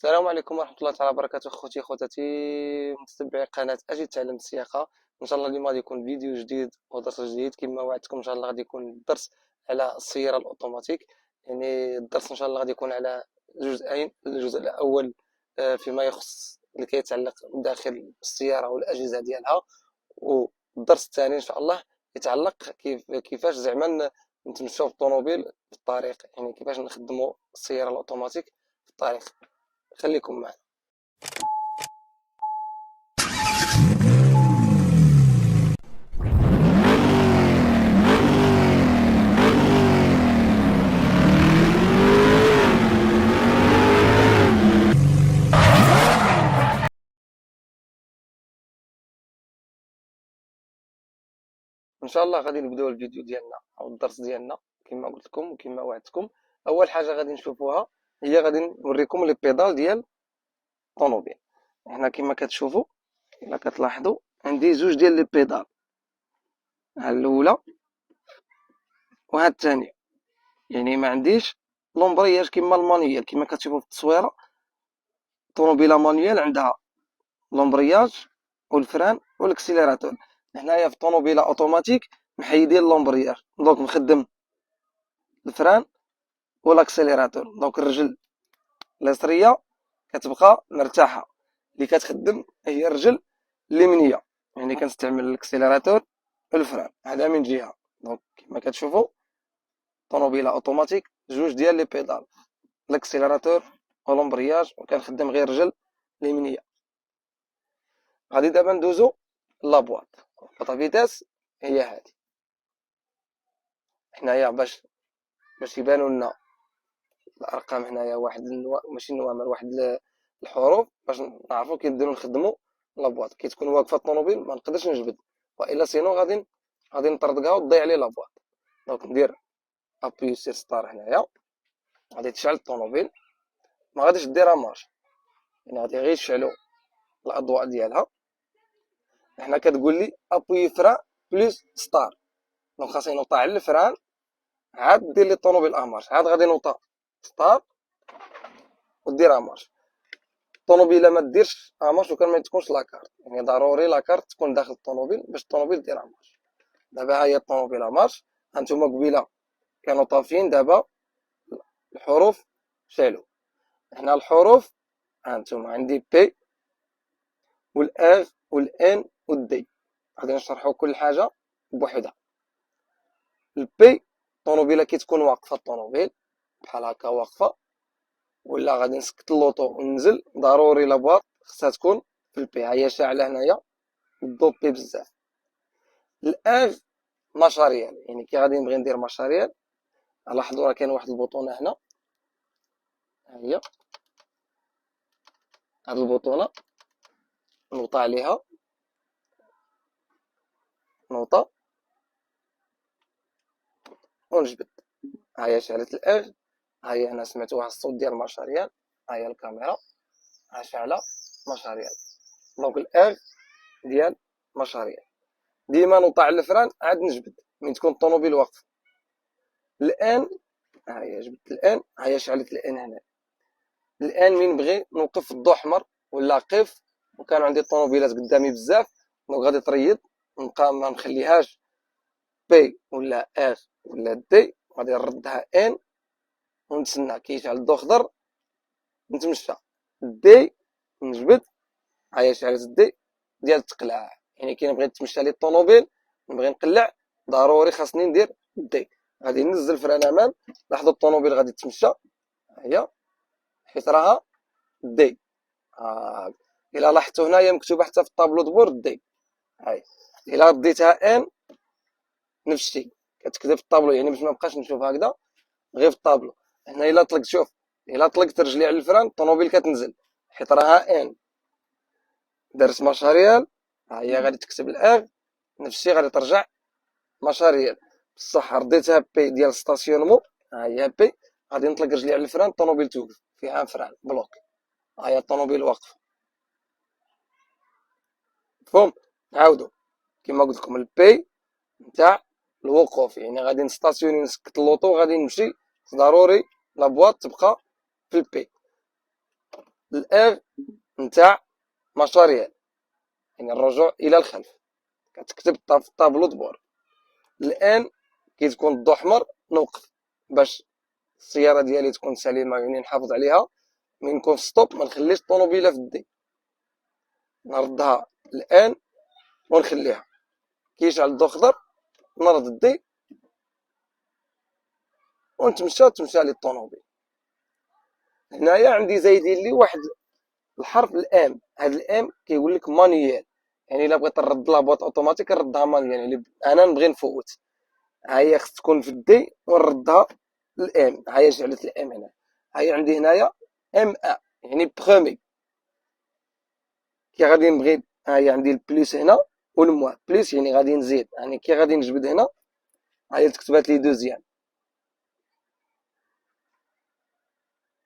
السلام عليكم ورحمة الله تعالى وبركاته. خوتي خواتاتي متتبعي قناة أجد تعلم السياقة. إن شاء الله اليوم غادي يكون فيديو جديد ودرس جديد كما وعدتكم. إن شاء الله غادي يكون الدرس على السيارة الأوتوماتيك. يعني الدرس إن شاء الله غادي يكون على جزئين. الجزء الأول فيما يخص اللي كيتعلق بداخل السيارة والأجهزة ديالها، والدرس الثاني إن شاء الله يتعلق كيفاش زعما نتمشاو بالطوموبيل في الطريق، يعني كيفاش نخدموا السيارة الأوتوماتيك في الطريق. خليكم معنا. ان شاء الله غادي نبداو الفيديو ديالنا او الدرس ديالنا كما قلت لكم وكما وعدتكم. اول حاجه غادي نشوفوها هي غادي نوريكم لي بيدال ديال الطوموبيل. هنا كما كتشوفوا الا كتلاحظوا عندي زوج ديال لي بيدال، ها الاولى وها الثانيه. يعني ما عنديش لومبرياج كما المانيوال. كما كتشوفوا في التصويره الطوموبيله مانيوال عندها لومبرياج والفران والاكسيليراتور. هنايا في الطوموبيله اوتوماتيك محيدين اللومبرياج، دونك مخدم الفران والاكسيليراتور. دونك الرجل اليسريه كتبقى مرتاحه، اللي كتخدم هي الرجل اليمنيه، يعني كنستعمل الاكسيليراتور والفران. هذا من جهه. دونك كما كتشوفوا طوموبيله اوتوماتيك جوج ديال لي بيدال، الاكسيليراتور والامبرياج، وكنخدم غير الرجل اليمنيه. غادي دابا ندوزو لابواط. بواط فيتاس هي هذه. حنايا باش يبانوا لنا الارقام، هنايا واحد ماشي النوامر، واحد الحروف باش نعرفوا كيديروا نخدموا لابواط. كي تكون واقفه الطوموبيل ما نقدرش نجبد، والا سينو غادي نطردقها وتضيع لي لابواط. دونك ندير ابي سير ستار. هنايا غادي تشعل الطوموبيل، ما غاديش ديرها مارش، يعني غادي غير يشعلوا الاضواء ديالها. هنا كتقول لي ابوي فران بلس ستار. دونك خاصني نوطا على الفران، عاد دير لي الطوموبيل مارش، عاد غادي نوطا ستار وديرها مارش. الطوموبيله ما ديرش مارش وكان ما تكونش لاكارت، يعني ضروري لاكارت تكون داخل الطوموبيل باش الطوموبيل ديرها مارش. دابا ها هي الطوموبيله مارش. هانتوما قبيله كانوا طافيين، دابا الحروف شالوا. هنا الحروف هانتوما عندي بي والار والان والدي. غادي نشرحوا كل حاجه بوحدها. البي الطوموبيله كي تكون واقفه الطوموبيل بحال هكا واقفه، ولا غادي نسكت اللوطو وننزل، ضروري لابواط خصها تكون في البي. ها هي شاعله هنايا بالضبي بزاف. الان ماشاريال، يعني كي غادي نبغي ندير ماشاريال، لاحظوا راه كاين واحد البوطونه هنا، ها هي هاد البوطونه نوطا عليها، نوطا ونجبد. ها هي شعلت الان. ها هي هنا سمعت واحد الصوت ديال ماشاريال. ها هي الكاميرا، ها شاعله ماشاريال. دونك الان ديال ماشاريال. ديما نوطا على الفران عاد نجبد من تكون الطوموبيل واقف. الان ها هي جبدت الان، ها هي شعلت الان هنا. الان من نبغي نوقف في الضوء احمر ولا قف، وكان عندي الطوموبيلات قدامي بزاف، دونك غادي تريض، نبقى ما نخليهاش بي ولا ار ولا دي، غادي نردها ان ونتسنى كيشعل الضوء خضر نتمشى. دي نجبد، ها هي شعلت الدي ديال التقلاع. يعني كي نبغي نتمشى لي الطوموبيل نبغي نقلع، ضروري خاصني ندير دي. غادي ننزل فران امان، لاحظوا الطوموبيل غادي تمشى، هي حيت راها دي. الا لاحظتوا هنايا مكتوبه حتى في الطابلو دبور دي. هاي الا رديتها ان نفس الشيء كتكتب في الطابلو، يعني باش ما نبقاش نشوف هكذا غير في الطابلو. هنا الا طلقت، شوف الا طلقت رجلي على الفران الطوموبيل كتنزل حيت راها ان. درت ماشاريال، ها هي غادي تكتب الار، نفس الشيء غادي ترجع ماشاريال. بصح رديتها بي ديال ستاسيونمون، ها هي بي، غادي نطلق رجلي على الفران الطوموبيل توقف فيها فران بلوك. ها هي الطوموبيل واقف. مفهوم؟ نعاودو كما قلت لكم، البي نتاع الوقوف، يعني غادي نستاسيوني نسكت اللوطو وغادي نمشي، ضروري لابواط تبقى في البي. الار نتاع مشاريع، يعني الرجوع الى الخلف، كتكتب في الطابلو دبور. الان كي تكون الضوء احمر نوقف باش السياره ديالي تكون سليمه، يعني نحافظ عليها. من نكون في ستوب ما نخليش الطوموبيله في الدي، نردها الان ونخليها. كي يشعل الضوء خضر نرد الدي تمشى لي الطوموبيل. هنايا عندي زايدين لي واحد الحرف الام. هاد الام كيقول لك مانيوال، يعني الا بغيت نرد لابواط اوتوماتيك نردها مانيوال، يعني انا نبغي نفوت. ها هي خص تكون في الدي ونردها الام. ها هي شعلت الام هنا. ها هي عندي هنايا ام ا يعني برومي. كي غادي نبغي، ها هي عندي البليس هنا والموا. بليس يعني غادي نزيد، يعني كي غادي نجبد هنا ها هي تكتبات لي دوزيام.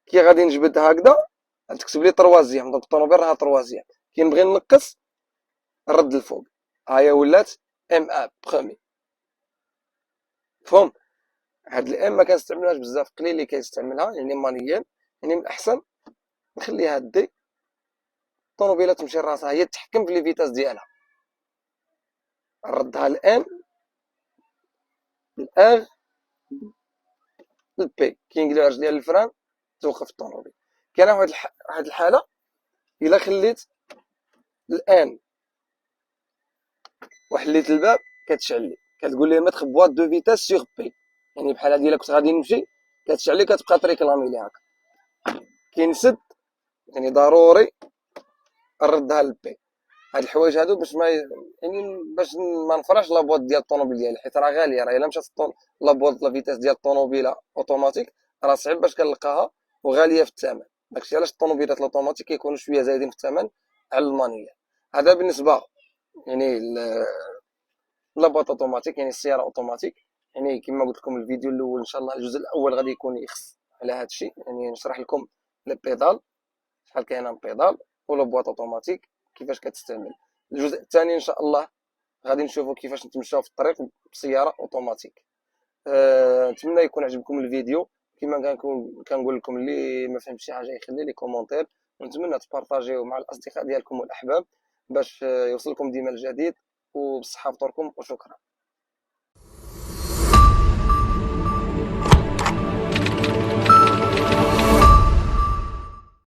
كي غادي نجبد هكذا تكتب لي تروازيام، دونك الطوموبيل راها تروازيام. كي نبغي نقص نرد الفوق، ها هي ولات ام ا برومي. مفهوم؟ هاد الام ما كنستعملهاش بزاف، قليل اللي كيستعملها، يعني مانيال. يعني من الاحسن نخليها دي، الطوموبيله تمشي راسها هي تحكم في لي فيتاس ديالها. نردها الان الار البي. كي نقلع رجليها للفران توقف الطوموبيل. كاينه واحد الحاله الا خليت الان وحليت الباب كتشعل لي، كتقول لي متر بواط دو فيتاس سيغ بي، يعني بحال هادي الا كنت غادي نمشي كتشعل لي كتبقى تريكلامي لي هكا. كي نسد يعني ضروري نردها للبي. هاد الحوايج هادو باش ما يعني باش ما نفرحش لابواط ديال الطوموبيل ديالي، حيت راه غاليه. راه الا مشات لابواط لا فيتاس ديال الطوموبيله اوتوماتيك راه صعيب باش كنلقاها وغاليه في الثمن. داكشي علاش الطوموبيلات الاوتوماتيك كيكونوا شويه زايدين في الثمن على المانيال. هذا بالنسبه يعني لابواط اوتوماتيك، يعني السياره اوتوماتيك. يعني كما قلت لكم الفيديو الاول ان شاء الله الجزء الاول غادي يكون يخص على هذا الشيء، يعني نشرح لكم البيدال، شحال كاينه البيدال ولابواط اوتوماتيك كيفاش كتستعمل. الجزء الثاني ان شاء الله غادي نشوفوا كيفاش نتمشاو في الطريق بسياره اوتوماتيك. نتمنى يكون عجبكم الفيديو. كما كنقول لكم اللي ما فهمش شي حاجه يخلي لي كومونتير، ونتمنى تبارطاجيو مع الاصدقاء ديالكم والاحباب باش يوصلكم ديما الجديد. وبالصحه فطوركم وشكرا.